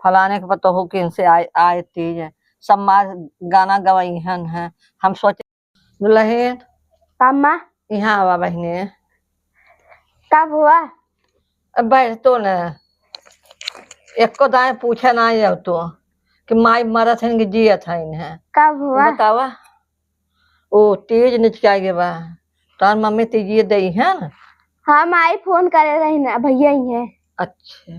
फलाने के पता हो कि इनसे आए तीज है। सब मार गाना गवाईहन है। हम सोचे दुल्हन माँ यहाँ आवा बहने। कब हुआ? अब बैठ तो न एक को दाएं पूछे ना अब तो कि माई मरत है कि जियत है। कब हुआ? बतावा। ओ तीज निचकाए बा तार मम्मी तीजिए दई है ना। हाँ माई फोन करे रही ना भैया ही है। अच्छा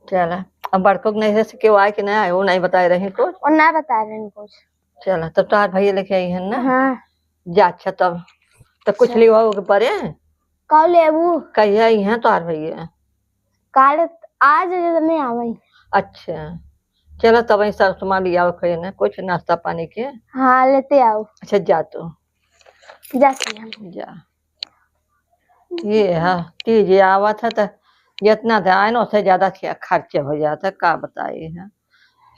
चला अब बड़कों नहीं है क्यों आए कि नहीं आए वो नहीं बताए रहे कुछ और ना बता रहे कुछ। चला तब तार भैया लेके आई है ना। हाँ जा अच्छा तब तो कुछ लिवा हो परे कौ लेबू कहिया आई है तार भैया काल आज नहीं आवई। अच्छा चलो तब वही सब सामान लिया खड़े ना कुछ नाश्ता पानी के। हाँ लेते आओ। अच्छा जा तो जा ये हाँ तीज आवा था तो जितना था आए ना उससे ज्यादा खर्चे हो जाता का बताए है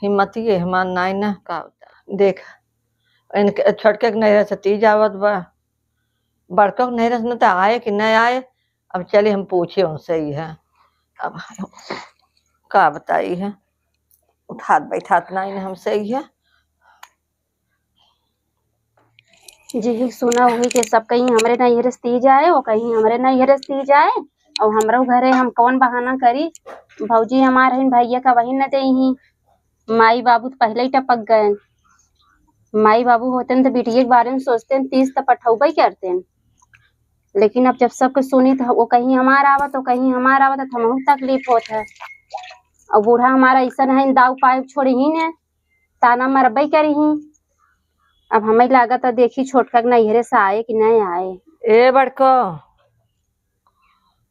हिम्मत ये हमार नाई ना का बता देख इनके छोटके के नहीं रह तीज आवत बा बड़का नहीं रह तो आए कि नहीं आए। अब चलिए हम पूछे उनसे ही है अब का बताई है उठात बैठात नहीं हमसे ही है। जी सुना हुई कि सब कहीं हमरे नैहर तीज आए और कहीं हमरे नैहर तीज आए और हमरो घरे हम कौन बहाना करी। भौजी हमारे भैया का वही न दे ही माई बाबू तो पहले ही टपक गए। माई बाबू होते तो बेटिए के बारे में सोचते हैं तीज तो पठौबा ही करते हैं। लेकिन अब जब सब कुछ सुनी तो वो कहीं हमारा आवा तो कहीं हमारा आवा तो हमहू तकलीफ होता है। और बूढ़ा हमारा ऐसा है दाव पाए छोड़ ही ने ताना मरबई करी ही। अब हमें लागत तो देखी छोटका नैहरे से आए कि नहीं आए। ए बड़को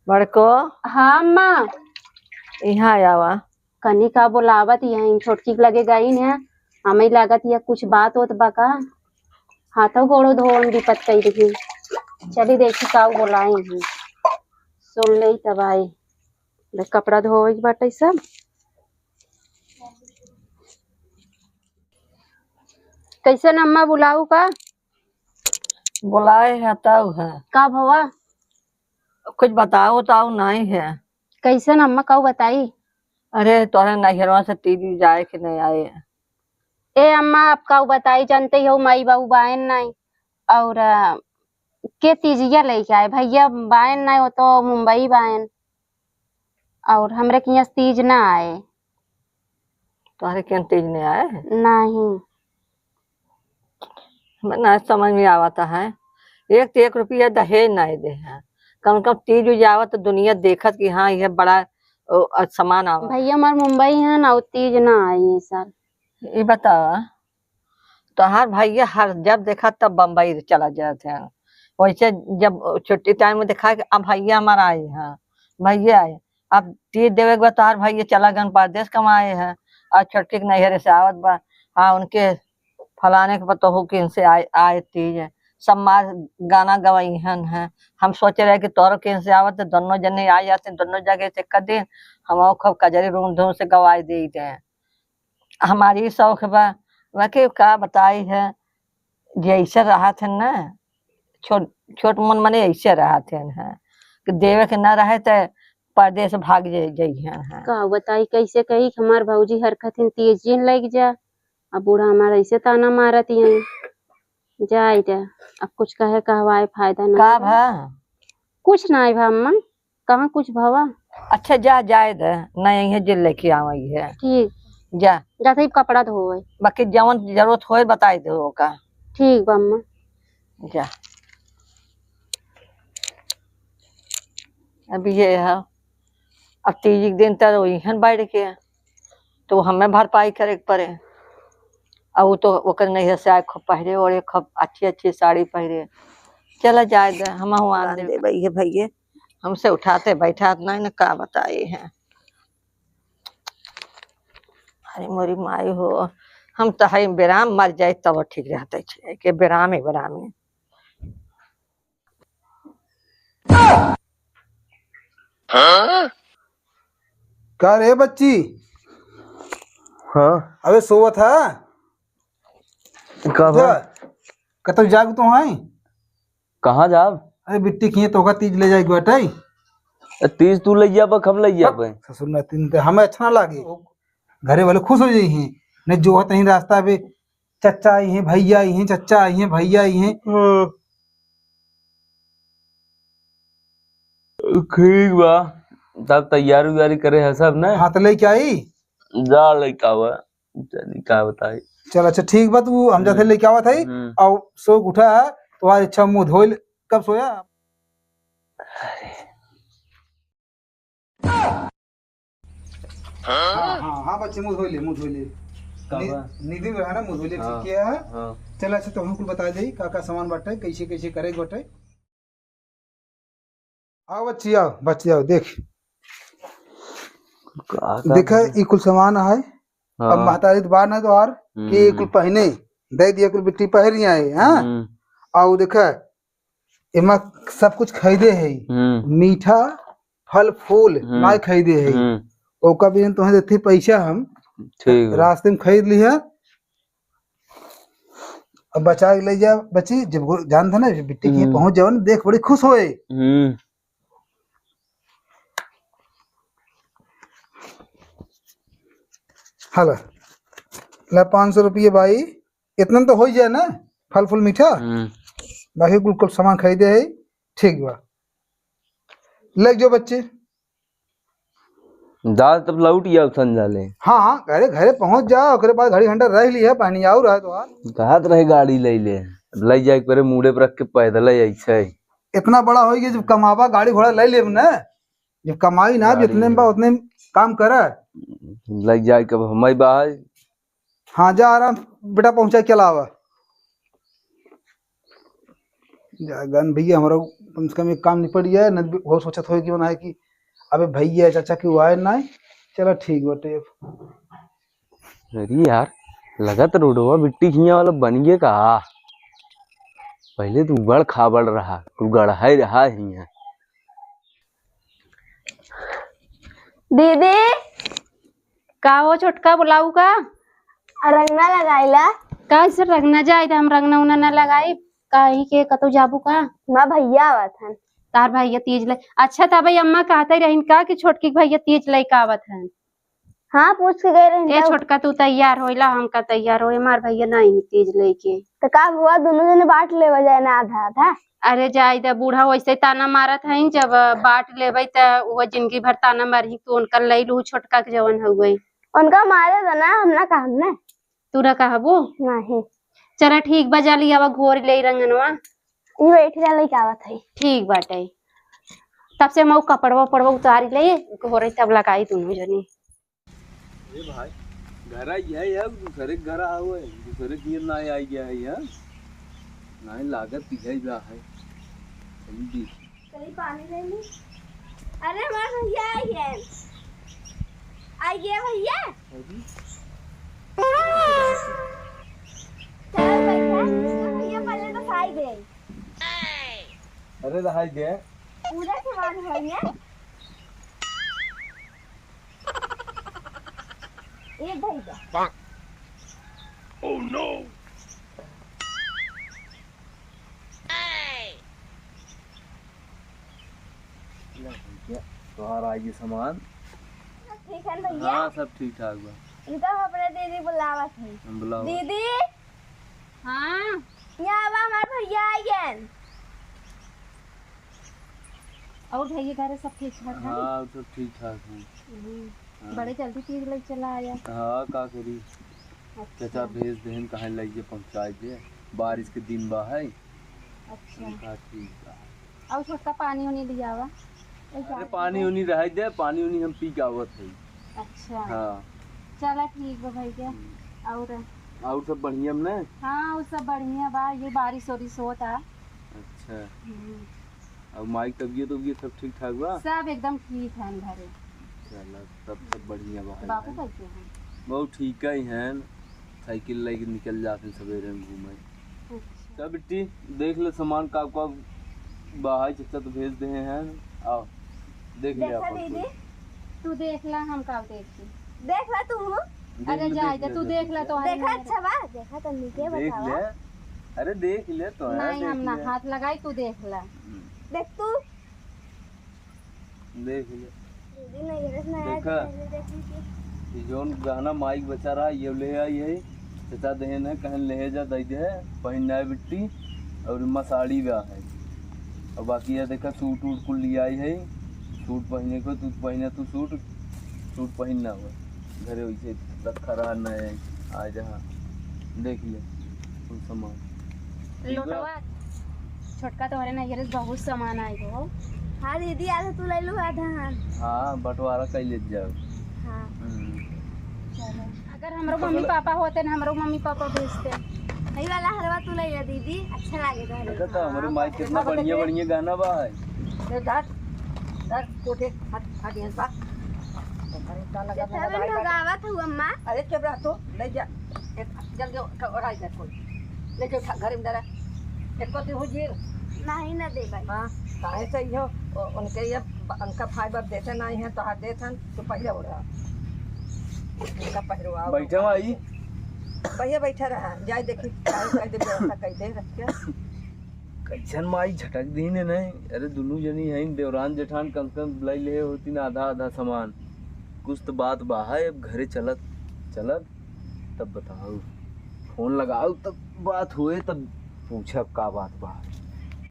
बड़को हाँ माँ यहाँ आवा कनी का बोलावत यही छोटकी के लगे गई है। हमें लागत यह कुछ बात होत बका हाथों गोड़ो धोन विपत कही रही। चली देखी का बोलाई ही सुन ले तब आई कपड़ा धोए बाटे सब। कैसे अम्मा बुलाऊ का बुलाए है तब है का भवा कुछ बताओ ताओ नहीं है। कैसे अम्मा का बताई। अरे तोहरे नैहरवा से तीज जाए कि नहीं आए। ए अम्मा आप का बताई जानते ही हो माई बाबू बायन नहीं और के तीजिया लेके आए भैया बायन नहीं हो तो मुंबई बायन और हमरे के यहाँ तीज ना आए। तोहरे क्यों तीज नहीं आए नहीं हमें ना समझ में आवता है। एक तो 1 रुपया दहेज नहीं दे है कम से कम तीज उज आवत तो दुनिया देखत कि हाँ यह बड़ा सामान आवत। भैया हमार मुंबई है ना तीज ना आई सर। ये बता तोहार भैया हर जब देखा तब बम्बई चला जाते हैं वैसे जब छुट्टी टाइम में देखा कि अब भैया हमारा आए हैं भैया आए अब तीज देवे के बाद तोहार भैया चला गन परदेश कमाए हैं और छोटके के नैहरे से आवत बा। हाँ उनके फलाने के पता हो कि इनसे आए तीज है। सब मार गाना गवाईहन है। हम सोचे रहे कि तोरो के इनसे आवत तो दोनों जने आ जाते दोनों जगह से कर दिन हम खूब कजरी रूम धूम से गवाई देते हैं। हमारी शौक बा वाकई का बताई है जैसे रहा थे ना छोट छोट मन मने ऐसे रहा थे है कि देवे के न रहे तो परदेश भाग जाइए है। का बताई कैसे कही हमार भौजी हरकत तेज लग जा अब बूढ़ा हमारा ऐसे ताना मारत यही जाए जा अब कुछ कहे कहवाए फायदा ना का भा कुछ ना भा अम्मा कहाँ कुछ भवा। अच्छा जा जाए दे नहीं है जिल लेके आई है ठीक जा जाते ही कपड़ा धोए बाकी जवन जरूरत हो बताई दो का। ठीक बा अम्मा जा अभी ये है अब तीज के दिन तक वही बैठ के तो हमें भरपाई करे पड़े और वो तो ओकर नहीं से आए खूब पहरे और खूब अच्छी अच्छी साड़ी पहरे चला जाए दे हम आन दे भैया भैया हमसे उठाते बैठा नहीं ना का बताए हैं। अरे मोरी माई हो हम तो है बेराम मर जाए तब ठीक रहते के बेराम का रे बच्ची। हाँ अबे सोवा था कब कतब जाग तो है कहाँ जाब। अरे बिट्टी खिए तो का तीज ले जाएगी बेटा तीज तू ले जा कब ले जा ससुर ने तीन ते हमें अच्छा ना लागे, घरे वाले खुश हो जाई हैं। नहीं जो है तहीं रास्ता पे चचा आई हैं, भैया आई हैं, चचा आई हैं, भैया आई हैं। ठीक बा, तब तैयारी उयारी करे है सब ना। हाँ तो लेके आई जा लड़का हुआ चली का बताई। चल अच्छा ठीक बा, तू हम जाते लेके आवा था और सो उठा है तुम्हारी इच्छा मुंह धोल। कब सोया? हाँ बच्चे मुंह धो ले, मुंह धो ले। नींद में है ना, मुंह धो ले। ठीक है। चल अच्छा तो हमको बता दे का सामान बाटे, कैसे कैसे करे बाटे। आओ बच्ची आओ, बच्ची आओ, देख देखा ये कुल सामान है। अब महतारी तो बाहर ना तो हार कि कुल पहने दे दिया, कुल बिट्टी पहन आए। हाँ आओ देखा इमा सब कुछ खरीदे है, मीठा फल फूल ना खरीदे है। ओका भी तुम्हें देते पैसा हम रास्ते में खरीद ली है। अब बचा के ले जा बच्ची, जब जान था ना बिट्टी की पहुंच जाओ ना, देख बड़ी खुश होए। हाला ला 500 रुपये भाई, इतना तो हो ही जाए ना, फल फूल मीठा। बाकी कुल सामान खरीदे है। ठीक बा लग जाओ बच्चे। दाल तब लौट या संजा ले। हाँ घरे घरे पहुंच जाओ, ओकरे बाद घड़ी घंटा रह ली है, पानी आऊ रहा तो कहत रहे गाड़ी ले जाए परे मुड़े पर रख के पैदल ऐसे। इतना बड़ा हो गया जब कमावा गाड़ी घोड़ा ले ले ना, जब कमाई ना जितने में उतने काम करे लग जाए कब हमारी बाहर। हाँ जा आराम बेटा, पहुंचा के अलावा गन भैया हमारा कम से कम एक काम निपट गया है। न बहुत सोचा था कि बनाए कि अबे भैया चाचा क्यों आए ना। चलो ठीक बटे। अरे यार लगत रोडवा मिट्टी खिया वाला बन गया का। पहले तो उबड़ खाबड़ रहा, तू गढ़ा ही रहा ही। दीदी का हो छोटका बुलाऊ का रंगना लगाईला का सर रंगना जाए हम रंगना उना ना लगाई काहे के कतो जाबू का मां भैया आवत हन तार भैया तीज ले। अच्छा था भाई अम्मा कहते रहिन का कि छोटकी भैया तीज ले का आवत हन। हाँ पूछ के गए रहिन। ए छोटका तू तैयार होइला, हम का तैयार होए, मार भैया नहीं तीज लेके तो का हुआ दोनों जने बांट लेवे जाए ना आधा आधा। अरे जाई दा बूढ़ा वैसे ताना मारत हईन, जब बांट लेबै त वो जिंदगी भर ताना मारही तो उनका ले लू छोटका के जवन हो गई उनका मारे ना हम ना कहम ना तू ना कहबो नहीं। चला ठीक बजा लिया वा घोर ले रंगनवा ई बैठ जा ले आवत है। ठीक बाटे तब से मऊ कपड़वा पड़वा उतारी ले घोरे तब लगाई दोनों जनी। ए भाई घर आई है यार, दूसरे घर आओ है, दूसरे की ना आई गया है यार, ना लागत पीछे जा है समझी। चली पानी ले ली। अरे मां भैया आई है, आई गया भैया। चल भैया पहले तो खाई दे। अरे रहा गए पूरा सामान भैया ये भैया। ओह नो तोहार आई सामान ठीक है भैया। हाँ सब ठीक ठाक बा। इनका अपने दीदी बुलावा थी। हम बुलाओ दीदी। हाँ यहाँ आवा हमारे भैया आई हैं। और भैया घर सब ठीक ठाक है। हाँ सब ठीक ठाक है। बड़े जल्दी तीज लग चला आया। हाँ का करी चाचा भेज देहन कहाँ लगे पहुँचाए दे, बारिश के दिन बा है। अच्छा ठीक बा। और छोटका पानी उनी लिया वा। अरे पानी उनी रह दे, पानी उनी हम पी के आवत है। अच्छा हाँ चला ठीक बा भैया। और सब बढ़िया में ना। हाँ वो सब बढ़िया बा, ये बारिश वारिश होता। अच्छा अब माई तबियत सब ठीक ठाक बा। सब एकदम ठीक है घरे। चला तब सब बढ़िया बा। बाबू कैसे हैं? बहुत ठीक ही हैं, साइकिल लेके निकल जाते सवेरे में घूमे। अच्छा बेटी देख ले सामान का बाहर चाचा तो भेज दे हैं। आओ देख ले आप दीदी तू देख ला, हम का देखती देख ला तू। अरे जाए जा तू देख ला तो देखा अच्छा बा, देखा तो नीचे बतावा। अरे देख ले तो नहीं हम ना हाथ लगाई, तू देख ला। देख तू देख ले देखा ये जोन गहना माइक बचा रहा ये ले आई है चाचा दहन है कहन ले जा दे दे पहन है बिट्टी और इमा साड़ी भी है और बाकी ये देखा सूट वूट कुल लिया आई है सूट पहने को तू पहने तू सूट पहनना हुआ घरे वैसे रखा रहा नए आ जहाँ देख ले कुल सामान लोटवा छोटका तुम्हारे नैहर से बहुत सामान आई हो। हाँ दीदी आधा तू ले लो आधा हम। हाँ बंटवारा कर ले जाओ। हाँ चलो अगर हमारे मम्मी पापा होते ना हमारे मम्मी पापा भेजते यही वाला हलवा तू ले जा दीदी अच्छा लगेगा। देखा तो हमारे माई कितना बढ़िया बढ़िया गाना बा है। भगावत हूँ अम्मा। अरे चुप रह तू ले जा जल्दी और आ जा कोई ले जाओ घर में डरा एक को हो जी नहीं ना दे भाई। हाँ काहे से हो उनके ये उनका फाइबर देते नहीं है तो हाथ देते तो पहले हो रहा उनका पहरवा बैठा आई भैया बैठा रहा जाए देखी कह दे व्यवस्था कह दे रख के कैसन माई झटक दी ने नहीं अरे दोनों जनी है देवरान जेठान कम से कम लाई ले होती ना आधा आधा सामान कुछ तो बात बाहा अब घरे चलत तब बताओ फोन लगाओ तब बात हुए तब पूछब का बात बा।